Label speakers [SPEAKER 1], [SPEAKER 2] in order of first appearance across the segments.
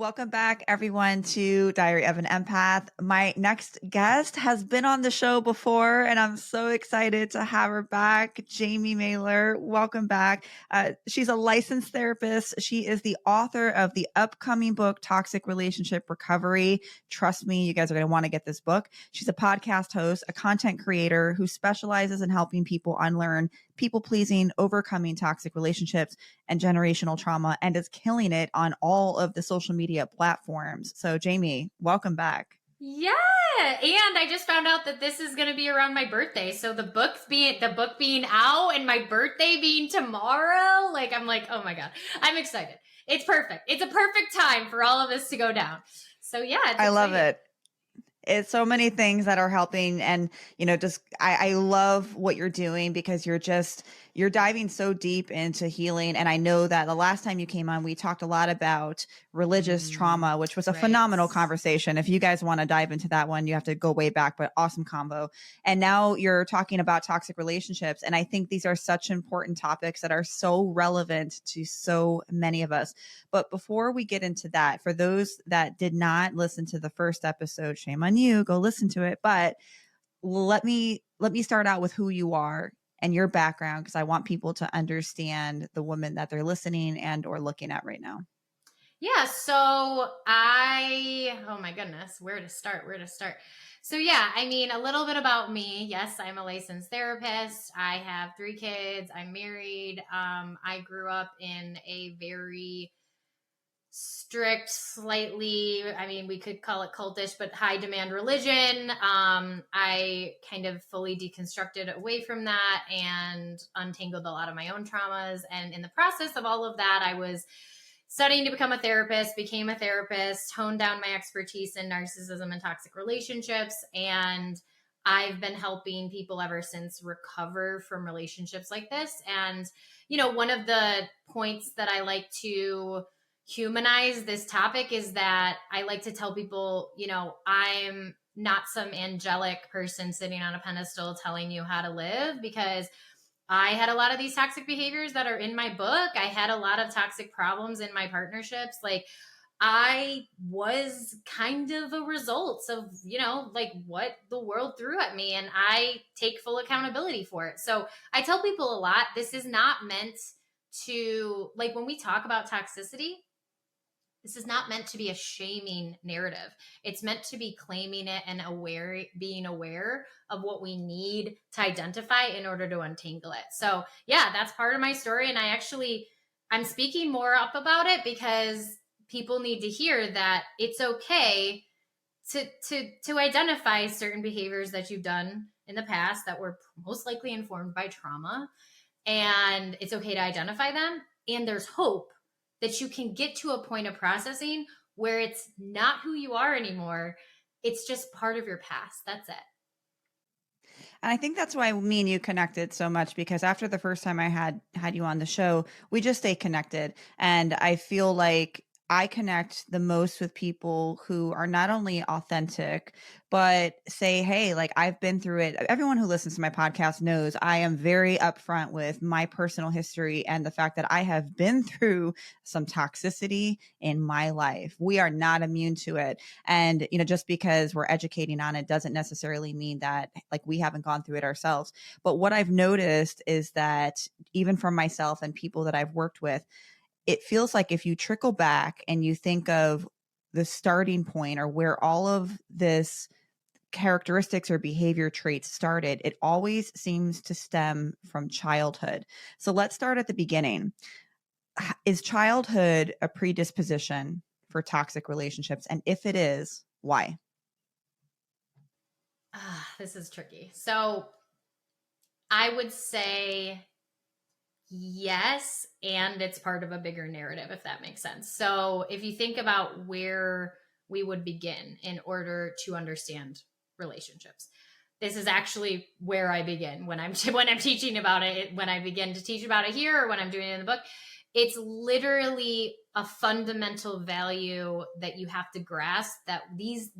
[SPEAKER 1] Welcome back, everyone, to Diary of an Empath. My next guest has been on the show before, and I'm so excited to have her back. Jaime Mahler, welcome back. She's a licensed therapist. She is the author of the upcoming book, Toxic Relationship Recovery. Trust me, you guys are going to want to get this book. She's a podcast host, a content creator who specializes in helping people unlearn people pleasing, overcoming toxic relationships and generational trauma, and is killing it on all of the social media platforms. So Jaime, welcome back.
[SPEAKER 2] Yeah. And I just found out that this is going to be around my birthday. So the book being out and my birthday being tomorrow, I'm like, oh my God, I'm excited. It's perfect. It's a perfect time for all of us to go down. So yeah,
[SPEAKER 1] I love it. It's so many things that are helping. And, I love what you're doing because you're diving so deep into healing. And I know that the last time you came on, we talked a lot about religious trauma, which was a phenomenal conversation. If you guys want to dive into that one, you have to go way back, but awesome combo. And now you're talking about toxic relationships. And I think these are such important topics that are so relevant to so many of us. But before we get into that, for those that did not listen to the first episode, shame on you, go listen to it. But let me start out with who you are and your background, because I want people to understand the woman that they're listening and or looking at right now.
[SPEAKER 2] Yeah. So oh my goodness, where to start? So yeah, a little bit about me. Yes, I'm a licensed therapist. I have 3 kids. I'm married. I grew up in a very strict, slightly, we could call it cultish, but high demand religion. I kind of fully deconstructed away from that and untangled a lot of my own traumas. And in the process of all of that, I was studying to become a therapist, became a therapist, honed down my expertise in narcissism and toxic relationships. And I've been helping people ever since recover from relationships like this. And, one of the points that I like to humanize this topic is that I like to tell people, I'm not some angelic person sitting on a pedestal telling you how to live, because I had a lot of these toxic behaviors that are in my book. I had a lot of toxic problems in my partnerships. I was kind of a result of, what the world threw at me, and I take full accountability for it. So I tell people a lot, this is not meant to, when we talk about toxicity, this is not meant to be a shaming narrative. It's meant to be claiming it and being aware of what we need to identify in order to untangle it. So yeah, that's part of my story. And I'm speaking more up about it because people need to hear that it's okay to identify certain behaviors that you've done in the past that were most likely informed by trauma. And it's okay to identify them. And there's hope that you can get to a point of processing where it's not who you are anymore. It's just part of your past. That's it.
[SPEAKER 1] And I think that's why me and you connected so much, because after the first time I had you on the show, we just stay connected. And I feel like I connect the most with people who are not only authentic, but say, hey, I've been through it. Everyone who listens to my podcast knows I am very upfront with my personal history and the fact that I have been through some toxicity in my life. We are not immune to it. And, just because we're educating on it doesn't necessarily mean that we haven't gone through it ourselves. But what I've noticed is that even from myself and people that I've worked with, it feels like if you trickle back and you think of the starting point or where all of this characteristics or behavior traits started, it always seems to stem from childhood. So let's start at the beginning. Is childhood a predisposition for toxic relationships? And if it is, why?
[SPEAKER 2] This is tricky. So I would say yes, and it's part of a bigger narrative, if that makes sense. So if you think about where we would begin in order to understand relationships, this is actually where I begin when I'm teaching about it. When I begin to teach about it here, or when I'm doing it in the book, it's literally a fundamental value that you have to grasp, that these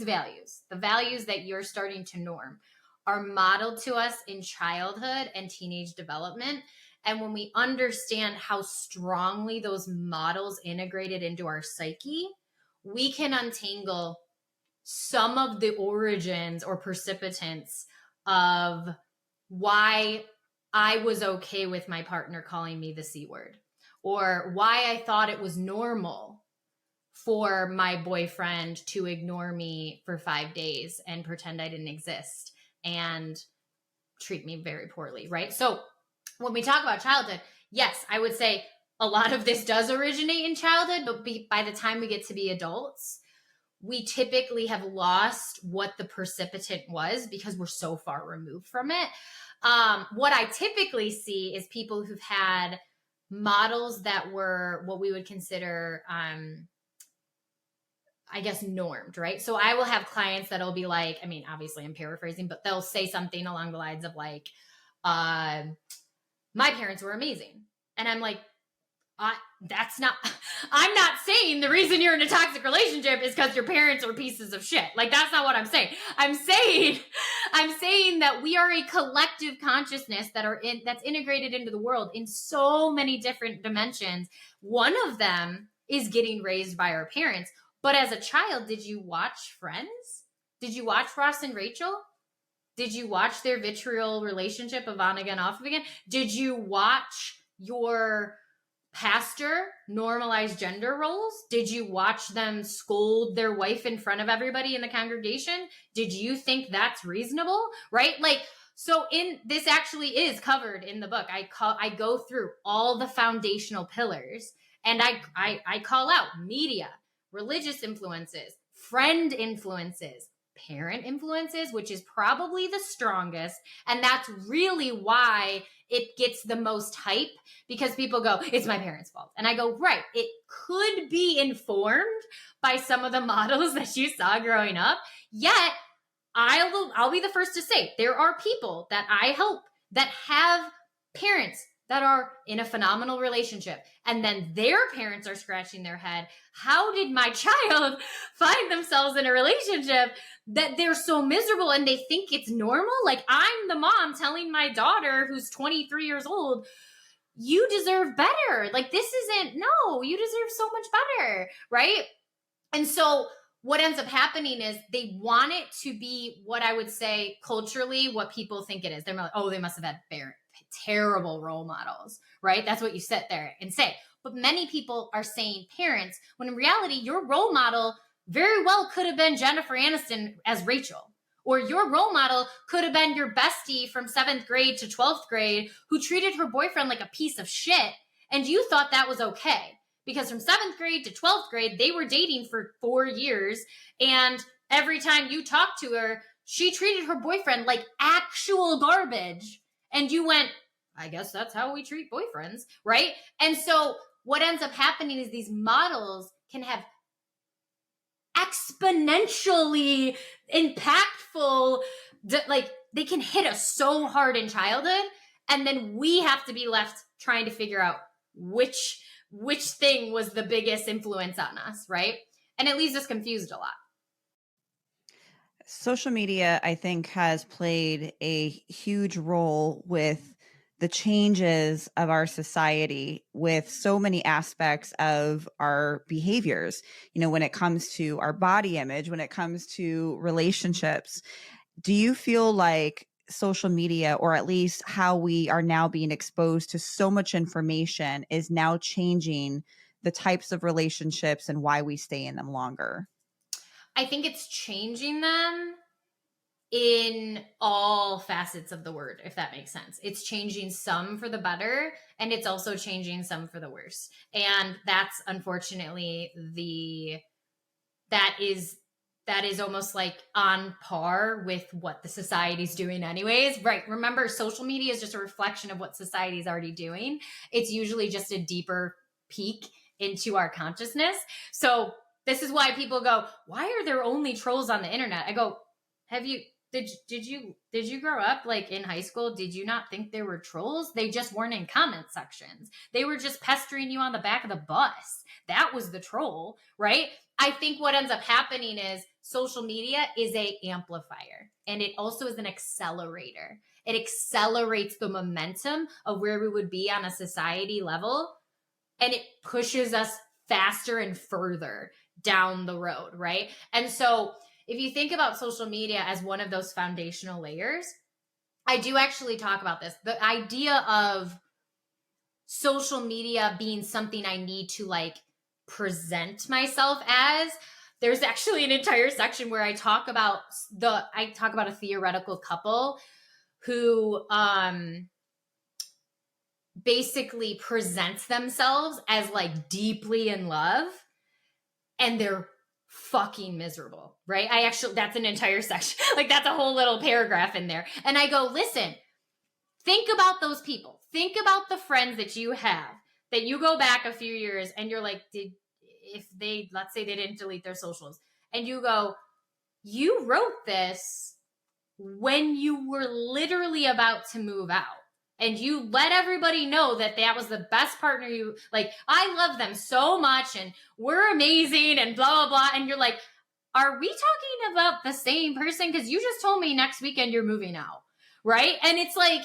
[SPEAKER 2] values, the values that you're starting to norm, are modeled to us in childhood and teenage development. And when we understand how strongly those models integrated into our psyche, we can untangle some of the origins or precipitants of why I was okay with my partner calling me the C word, or why I thought it was normal for my boyfriend to ignore me for 5 days and pretend I didn't exist and treat me very poorly, right? So when we talk about childhood, yes, I would say a lot of this does originate in childhood, but by the time we get to be adults, we typically have lost what the precipitant was because we're so far removed from it. What I typically see is people who've had models that were what we would consider, I guess, normed, right? So I will have clients that'll be like, I mean, obviously I'm paraphrasing, but they'll say something along the lines of like, my parents were amazing. And I'm like, I'm not saying the reason you're in a toxic relationship is because your parents are pieces of shit. Like, that's not what I'm saying. I'm saying that we are a collective consciousness that's integrated into the world in so many different dimensions. One of them is getting raised by our parents. But as a child, did you watch Friends? Did you watch Ross and Rachel? Did you watch their vitriol relationship of on again, off again? Did you watch your pastor normalize gender roles? Did you watch them scold their wife in front of everybody in the congregation? Did you think that's reasonable? Right? Like, so this actually is covered in the book. I go through all the foundational pillars, and I call out media, religious influences, friend influences, parent influences, which is probably the strongest. And that's really why it gets the most hype, because people go, it's my parents' fault. And I go, right, it could be informed by some of the models that you saw growing up. Yet I'll be the first to say there are people that I help that have parents that are in a phenomenal relationship, and then their parents are scratching their head. How did my child find themselves in a relationship that they're so miserable and they think it's normal? Like, I'm the mom telling my daughter who's 23 years old, you deserve better. Like, this isn't, no, you deserve so much better, right? And so what ends up happening is they want it to be what I would say culturally, what people think it is. They're like, oh, they must have had terrible role models, right? That's what you sit there and say. But many people are saying parents, when in reality, your role model very well could have been Jennifer Aniston as Rachel. Or your role model could have been your bestie from 7th grade to 12th grade who treated her boyfriend like a piece of shit. And you thought that was okay. Because from 7th grade to 12th grade, they were dating for 4 years. And every time you talked to her, she treated her boyfriend like actual garbage. And you went, I guess that's how we treat boyfriends, right? And so what ends up happening is these models can have exponentially impactful, like, they can hit us so hard in childhood, and then we have to be left trying to figure out which thing was the biggest influence on us, right? And it leaves us confused a lot.
[SPEAKER 1] Social media, I think, has played a huge role with the changes of our society, with so many aspects of our behaviors, when it comes to our body image, when it comes to relationships. Do you feel like social media, or at least how we are now being exposed to so much information, is now changing the types of relationships and why we stay in them longer?
[SPEAKER 2] I think it's changing them in all facets of the word, if that makes sense. It's changing some for the better, and it's also changing some for the worse. And that's unfortunately that is almost like on par with what the society's doing anyways, right? Remember, social media is just a reflection of what society's already doing. It's usually just a deeper peek into our consciousness. So this is why people go, why are there only trolls on the internet? I go, did you grow up like in high school? Did you not think there were trolls? They just weren't in comment sections. They were just pestering you on the back of the bus. That was the troll, right? I think what ends up happening is social media is a amplifier, and it also is an accelerator. It accelerates the momentum of where we would be on a society level, and it pushes us faster and further down the road, right? And so if you think about social media as one of those foundational layers, I do actually talk about this. The idea of social media being something I need to like present myself as, there's actually an entire section where I talk about a theoretical couple who basically presents themselves as like deeply in love, and they're fucking miserable, right? That's an entire section. Like that's a whole little paragraph in there. And I go, listen, think about those people. Think about the friends that you have that you go back a few years and you're like, let's say they didn't delete their socials, and you go, you wrote this when you were literally about to move out. And you let everybody know that was the best partner you, like, I love them so much and we're amazing and blah, blah, blah. And you're like, are we talking about the same person? Because you just told me next weekend you're moving out, right? And it's like,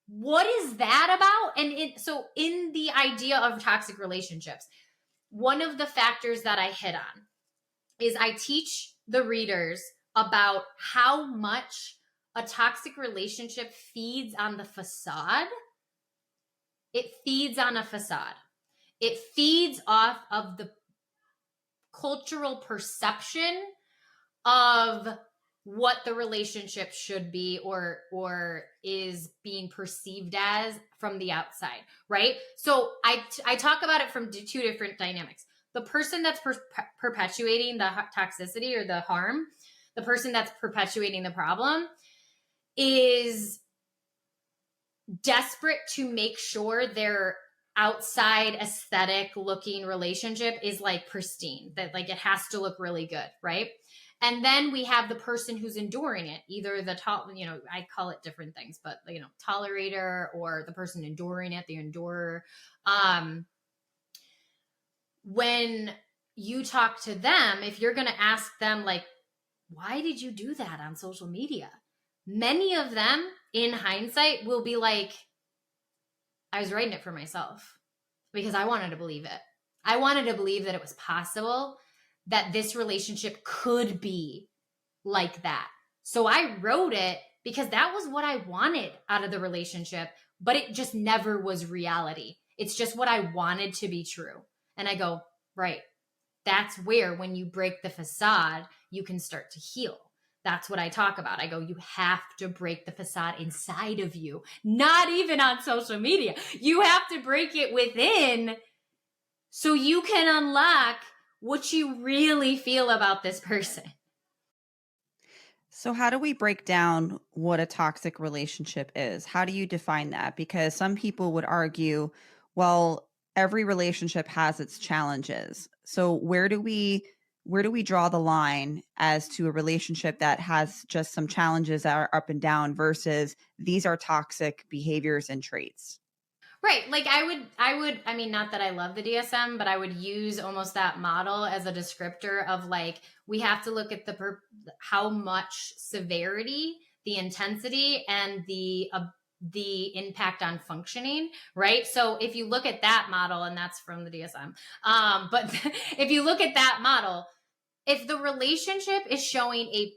[SPEAKER 2] what is that about? And so in the idea of toxic relationships, one of the factors that I hit on is I teach the readers about how much a toxic relationship feeds on the facade. It feeds on a facade. It feeds off of the cultural perception of what the relationship should be or is being perceived as from the outside, right? So I talk about it from two different dynamics. The person that's perpetuating the toxicity or the harm, the person that's perpetuating the problem, is desperate to make sure their outside aesthetic looking relationship is like pristine, that like it has to look really good, right? And then we have the person who's enduring it, either I call it different things, but tolerator, or the person enduring it, the endurer. When you talk to them, if you're going to ask them like, why did you do that on social media? Many of them in hindsight will be like, I was writing it for myself because I wanted to believe it. I wanted to believe that it was possible that this relationship could be like that. So I wrote it because that was what I wanted out of the relationship, but it just never was reality. It's just what I wanted to be true. And I go, right. That's where, when you break the facade, you can start to heal. That's what I talk about. I go, you have to break the facade inside of you, not even on social media. You have to break it within so you can unlock what you really feel about this person.
[SPEAKER 1] So how do we break down what a toxic relationship is? How do you define that? Because some people would argue, well, every relationship has its challenges. So where do we draw the line as to a relationship that has just some challenges that are up and down versus these are toxic behaviors and traits?
[SPEAKER 2] Right. Like I mean, not that I love the DSM, but I would use almost that model as a descriptor of like, we have to look at how much severity, the intensity, and the impact on functioning, right? So if you look at that model, and that's from the DSM, but if you look at that model, if the relationship is showing a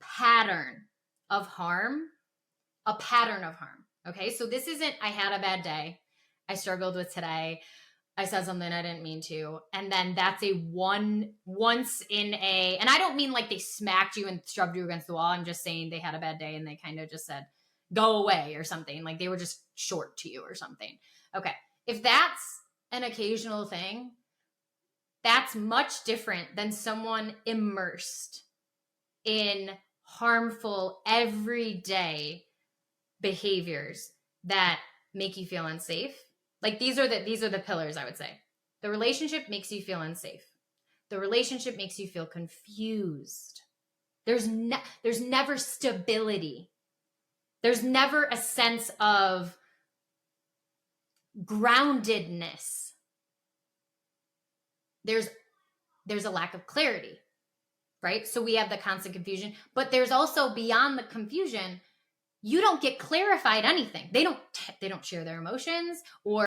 [SPEAKER 2] pattern of harm, okay? So this isn't, I had a bad day, I struggled with today, I said something I didn't mean to, and then that's once in a, and I don't mean like they smacked you and shoved you against the wall. I'm just saying they had a bad day and they kind of just said, go away or something. Like they were just short to you or something. Okay. If that's an occasional thing, that's much different than someone immersed in harmful everyday behaviors that make you feel unsafe. Like these are the pillars, I would say. The relationship makes you feel unsafe. The relationship makes you feel confused. There's never stability. There's never a sense of groundedness. There's a lack of clarity, right? So we have the constant confusion, but there's also, beyond the confusion, you don't get clarified anything. They don't share their emotions or